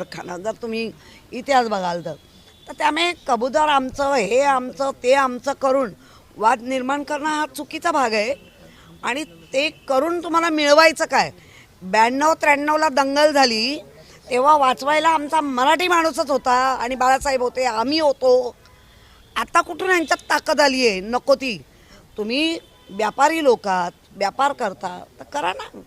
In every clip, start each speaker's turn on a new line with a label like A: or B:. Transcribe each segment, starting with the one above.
A: कारखाना जर तुम्ही इतिहास बघाल तर त्यामुळे कबूतर आमचं हे आमचं ते आमचं करून वाद निर्माण करणं हा चुकीचा भाग आहे. आणि ते करून तुम्हाला मिळवायचं काय? 92-93ला दंगल झाली तेव्हा वाचवायला आमचा मराठी माणूसच होता आणि बाळासाहेब होते, आम्ही होतो. आता कुठून यांच्यात ताकद आली आहे? नको ती. तुम्ही व्यापारी लोक आहात, व्यापार करता तर करा ना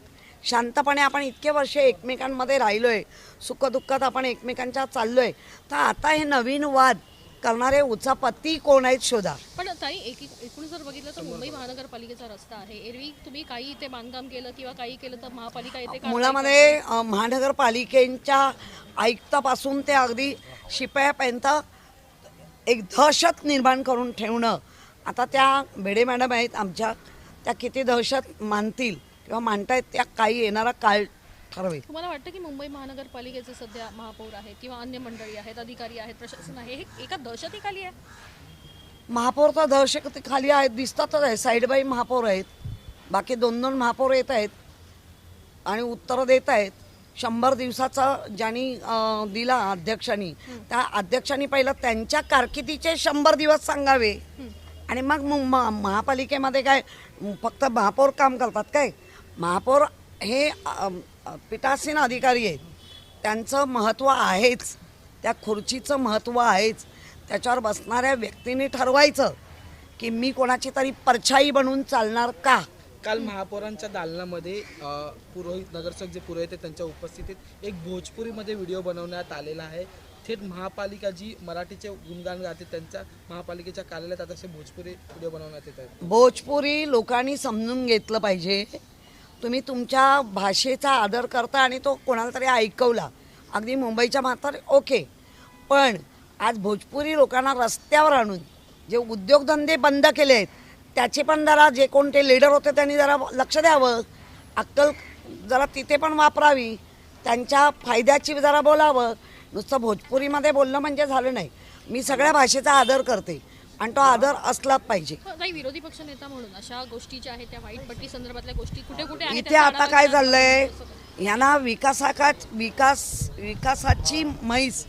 A: शांतपणे. आपण इतके वर्ष एकमेकांमध्ये राहिलो आहे, सुखदुःखात आपण एकमेकांच्या चाललो आहे, तर आता हे नवीन वाद करणारे उचापती कोण आहेत शोधा.
B: पण ताई एकूण जर बघितलं तर मुंबई महानगरपालिकेचा रस्ता आहे. एरवी तुम्ही काही इथे बांधकाम केलं किंवा काही केलं तर महापालिका येते
A: मुळामध्ये महानगरपालिकेच्या आयुक्तापासून ते अगदी शिपायापर्यंत एक दहशत निर्माण करून ठेवणं. आता त्या बेडे मॅडम आहेत आमच्या, त्या किती दहशत मानतील किंवा मांडतायत त्या काही येणारा काळ ठरवेल.
B: तुम्हाला वाटतं की मुंबई महानगरपालिकेचे सध्या महापौर आहेत किंवा अन्य मंडळी आहेत, अधिकारी आहेत, प्रशासन आहे, हे एका दहशतीखाली आहे?
A: महापौर तर दहशतीखाली आहेत दिसतातच आहे. साईड बाई महापौर आहेत, बाकी 2-2 महापौर येत आहेत आणि उत्तरं देत आहेत. 100 दिवसाचा ज्यांनी दिला अध्यक्षांनी, त्या अध्यक्षांनी पहिलं त्यांच्या कारकिर्दीचे 100 दिवस सांगावे आणि मग महापालिकेमध्ये काय फक्त महापौर काम करतात काय? महापौर हे पीठासीन अधिकारी आहेत, त्यांचं महत्त्व आहेच, त्या खुर्चीचं महत्त्व आहेच. त्याच्यावर बसणाऱ्या व्यक्तीने ठरवायचं की मी कोणाची तरी परछाई बनून चालणार का.
C: काल महापौरांच्या दालनामध्ये पुरोहित नगरसेवक जे पुरोहित आहेत त्यांच्या उपस्थितीत एक भोजपुरीमध्ये व्हिडिओ बनवण्यात आलेला आहे. थेट महापालिका जी मराठीचे गुणगान गाते त्यांच्या महापालिकेच्या कार्यालयात आता असे भोजपुरी व्हिडिओ बनवण्यात येत आहेत.
A: भोजपुरी लोकांनी समजून घेतलं पाहिजे. तुम्ही तुमच्या भाषेचा आदर करता आणि तो कोणाला तरी ऐकवला, अगदी मुंबईच्या म्हातारे ओके, पण आज भोजपुरी लोकांना रस्त्यावर आणून जे उद्योगधंदे बंद केले आहेत त्याचे पण जरा जे कोणते लीडर होते त्यांनी जरा लक्ष द्यावं, अक्कल जरा तिथे पण वापरावी, त्यांच्या फायद्याची जरा बोलावं. नुसतं भोजपुरीमध्ये बोलणं म्हणजे झालं नाही. मी सगळ्या भाषेचा आदर करते आणि तो आदर असलाच पाहिजे.
B: काही विरोधी पक्ष नेता म्हणून अशा गोष्टी ज्या आहेत त्या वाईट पट्टी संदर्भातल्या गोष्टी कुठे कुठे आहेत?
A: इथे आता काय चाललंय, यांना विकासाची म्हैस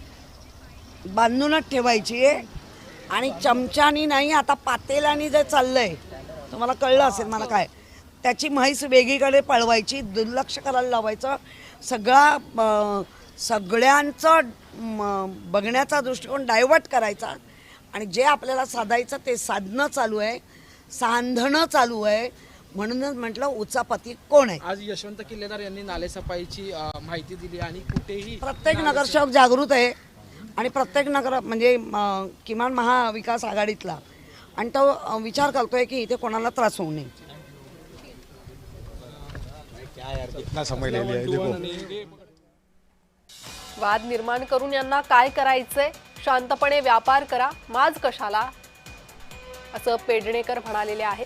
A: बांधूनच ठेवायची आहे आणि चमच्यानी नाही, आता पातेल्यानी जे चाललंय तुम्हाला कळलं असेल मला काय, त्याची म्हैस वेगळीकडे पळवायची, दुर्लक्ष करायला लावायचं. सगळ्यांचं बघण्याचा दृष्टिकोन डायव्हर्ट करायचा आणि जे आपल्याला साधायचं ते साधणं चालू आहे, सांधणं चालू आहे. म्हणूनच म्हटलं उचापती कोण आहे.
C: आज यशवंत किल्लेदार यांनी नालेसफाईची माहिती दिली आणि कुठेही
A: प्रत्येक नगरसेवक जागृत आहे आणि प्रत्येक नगर म्हणजे किमान महाविकास आघाडीतला, आणि तो विचार करतोय की इथे कोणाला त्रास होऊ नये.
D: वाद निर्माण करून यांना काय करायचंय? शांतपणे व्यापार करा, माज कशाला, असं पेडणेकर म्हणालेले आहेत.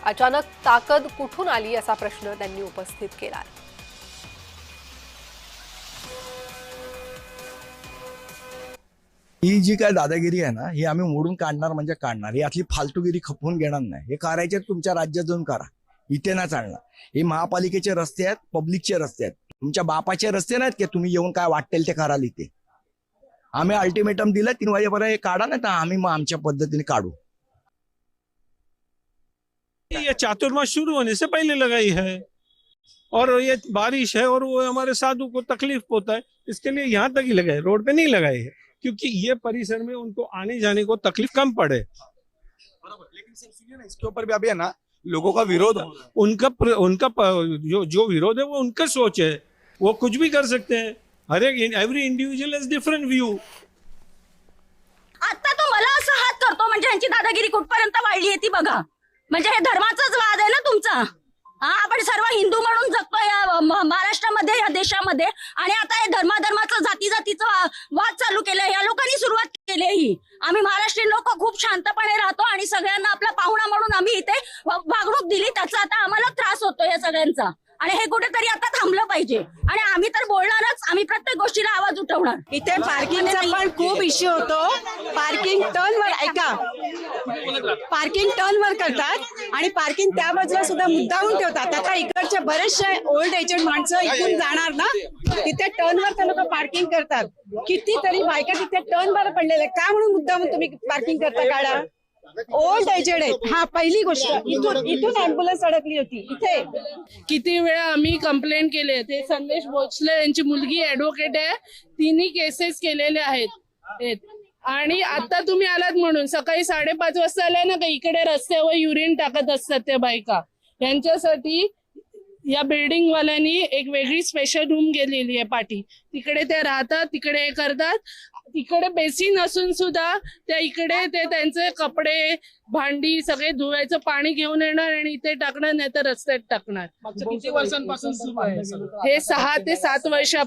D: अचानक ताकद कुठून आली असा प्रश्न त्यांनी उपस्थित केला.
E: ही जी काय दादागिरी आहे ना, ही आम्ही मोडून काढणार म्हणजे काढणार. ही आतली फालतूगिरी खपवून घेणार नाही. हे करायचे तुमच्या राज्यात जाऊन करा, इथे ना चालणार. हे महापालिकेचे रस्ते आहेत, पब्लिकचे रस्ते आहेत, तुमच्या बापाचे रस्ते नाहीत की तुम्ही येऊन काय वाटेल ते कराल. इथे आम्ही अल्टिमेटम दिलं 3 वाजेपर्यंत हे काढा, नाही तर आम्ही मग आमच्या पद्धतीने काढू.
F: ये चातुर्मास शुरू होने से पहले लगाई है और ये बारिश है और वो हमारे साधु को तकलीफ होता है, इसके लिए यहाँ तक ही लगाए, रोड पे नहीं लगाए है क्योंकि ये परिसर में उनको आने जाने को तकलीफ कम पड़े.
E: लेकिन सुनिए ना, इसके ऊपर भी अभी है ना लोगों का विरोध,
F: उनका जो विरोध है वो उनका सोच है, वो कुछ भी कर सकते हैं. हर एक every individual has different view.
G: आता तो मला असं हात करतो म्हणजे यांची दादागिरी कुठपर्यंत वाढली आहे ती बघा. म्हणजे हे धर्माचाच वाद आहे ना तुमचा. आपण सर्व हिंदू म्हणून जगतो या महाराष्ट्रामध्ये, या देशामध्ये, आणि आता हे धर्माचं जातीचं वाद चालू केलंय. या लोकांनी सुरुवात केली ही. आम्ही महाराष्ट्रीयन लोक खूप शांतपणे राहतो आणि सगळ्यांना आपला पाहुणा म्हणून आम्ही इथे वागणूक दिली, त्याचा आता आम्हाला त्रास होतो या सगळ्यांचा. आणि हे कुठेतरी आता थांबलं पाहिजे आणि आम्ही तर बोलणारच, आम्ही प्रत्येक गोष्टीला आवाज उठवणार.
H: इथे पार्किंगचा पण खूप इश्यू होतो. पार्किंग टर्नवर ऐका, पार्किंग टर्नवर करतात आणि पार्किंग त्या बाजूला सुद्धा मुद्दामून ठेवतात. आता इकडचे बरेचसे ओल्ड एजेड माणसं इथून जाणार ना, तिथे टर्नवर ते लोक पार्किंग करतात. कितीतरी बायका तिथे टर्नवर पडलेले, का म्हणून मुद्दामून तुम्ही पार्किंग करता गाड्या? ओल्ड एजेड आहेत. हा पहिली गोष्ट. इथून ऍम्ब्युलन्स अडकली होती इथे.
I: किती वेळा आम्ही कंप्लेंट केले. ते संदेश भोसले यांची मुलगी ऍडव्होकेट आहे, तिने केसेस केलेले आहेत. आणि आता तुम्ही आलात म्हणून सकाळी 5:30 वाजता आलाय ना, का इकडे रस्त्यावर युरिन टाकत असतात त्या बायका. यांच्यासाठी या बिल्डिंग वाल्यांनी एक वेगळी स्पेशल रूम गेलेली आहे पाठी. तिकडे ते राहतात, तिकडे हे करतात. तिकडे बेसिन असून सुद्धा त्या इकडे ते त्यांचे कपडे भांडी सगळे धुवायचं पाणी घेऊन येणार आणि इथे टाकणार, नाही तर रस्त्यात टाकणार.
C: मागच्या किती वर्षांपासून सुरू आहे?
I: हे 6 ते 7 वर्ष